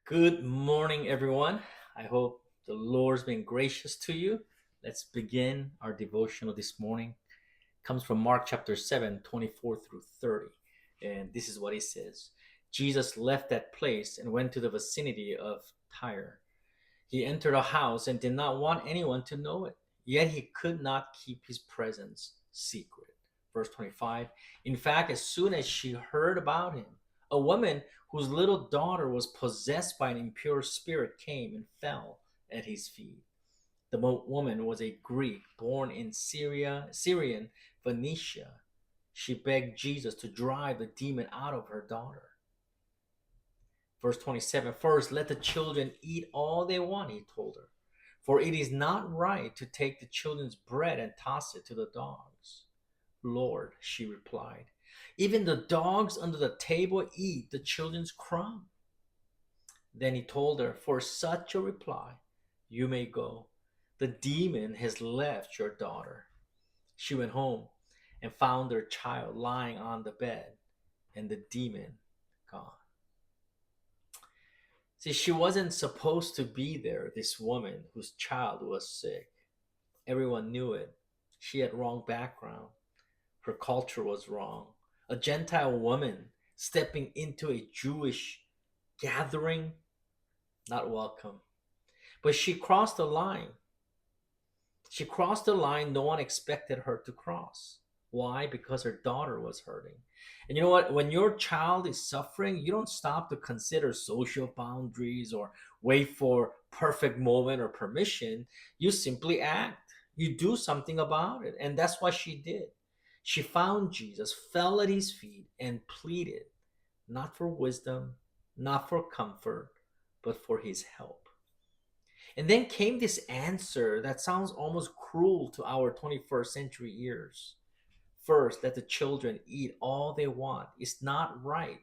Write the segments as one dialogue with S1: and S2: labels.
S1: Good morning, everyone. I hope the Lord's been gracious to you. Let's begin our devotional this morning. It comes from Mark chapter 7, 24 through 30. And this is what he says. Jesus left that place and went to the vicinity of Tyre. He entered a house and did not want anyone to know it. Yet he could not keep his presence secret. Verse 25. In fact, as soon as she heard about him, a woman whose little daughter was possessed by an impure spirit came and fell at his feet. The woman was a Greek born in Syrian Phoenicia. She begged Jesus to drive the demon out of her daughter. Verse 27. First, let the children eat all they want, he told her. For it is not right to take the children's bread and toss it to the dogs. Lord, she replied, even the dogs under the table eat the children's crumb. Then he told her, for such a reply, you may go. The demon has left your daughter. She went home and found her child lying on the bed and the demon gone. See, she wasn't supposed to be there, this woman whose child was sick. Everyone knew it. She had wrong background. Her culture was wrong. A Gentile woman stepping into a Jewish gathering, not welcome. But she crossed the line. She crossed the line no one expected her to cross. Why? Because her daughter was hurting. And you know what? When your child is suffering, you don't stop to consider social boundaries or wait for perfect moment or permission. You simply act. You do something about it. And that's what she did. She found Jesus, fell at his feet, and pleaded, not for wisdom, not for comfort, but for his help. And then came this answer that sounds almost cruel to our 21st century ears. First, let the children eat all they want. It's not right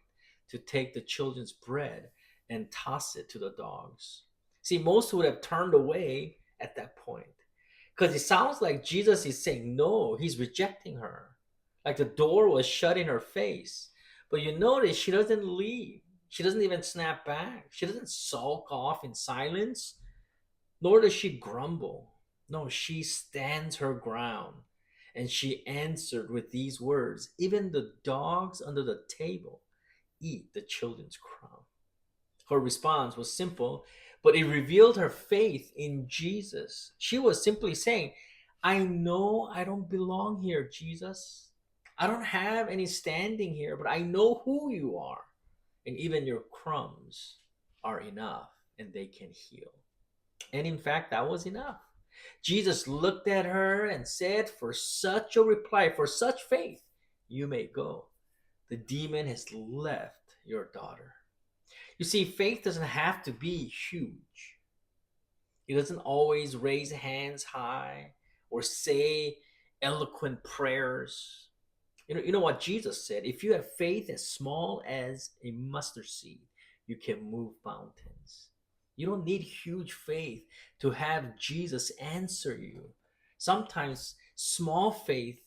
S1: to take the children's bread and toss it to the dogs. See, most would have turned away at that point because it sounds like Jesus is saying no, he's rejecting her. Like the door was shut in her face. But you notice she doesn't leave. She doesn't even snap back. She doesn't sulk off in silence, nor does she grumble. No, she stands her ground. And she answered with these words, even the dogs under the table eat the children's crumb. Her response was simple, but it revealed her faith in Jesus. She was simply saying, I know I don't belong here, Jesus. I don't have any standing here, but I know who you are. And even your crumbs are enough, and they can heal. And in fact, that was enough. Jesus looked at her and said, for such a reply, for such faith, you may go. The demon has left your daughter. You see, faith doesn't have to be huge. It doesn't always raise hands high or say eloquent prayers. You know what Jesus said? If you have faith as small as a mustard seed, you can move mountains. You don't need huge faith to have Jesus answer you. Sometimes small faith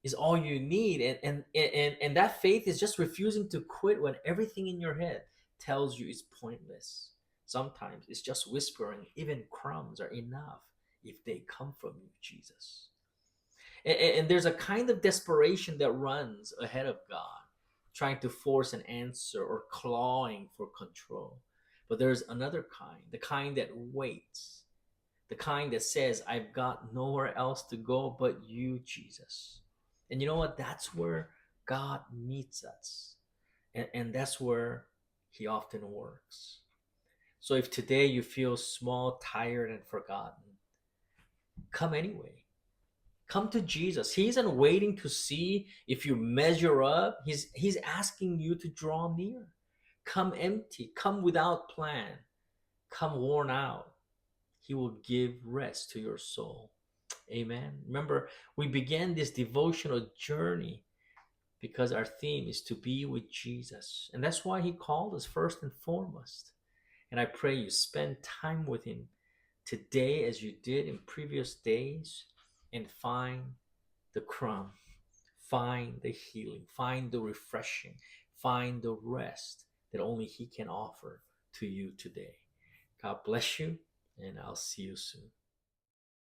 S1: is all you need, and that faith is just refusing to quit when everything in your head tells you it's pointless. Sometimes it's just whispering, even crumbs are enough if they come from you, Jesus. And there's a kind of desperation that runs ahead of God, trying to force an answer or clawing for control. But there's another kind, the kind that waits, the kind that says, I've got nowhere else to go but you, Jesus. And you know what? That's where God meets us. And that's where He often works. So if today you feel small, tired, and forgotten, come anyway. Come to Jesus. He isn't waiting to see if you measure up. He's asking you to draw near. Come empty. Come without plan. Come worn out. He will give rest to your soul. Amen. Remember, we began this devotional journey because our theme is to be with Jesus. And that's why He called us first and foremost. And I pray you spend time with Him today as you did in previous days and find the crumb, find the healing, find the refreshing, find the rest that only He can offer to you today. God bless you, and I'll see you soon.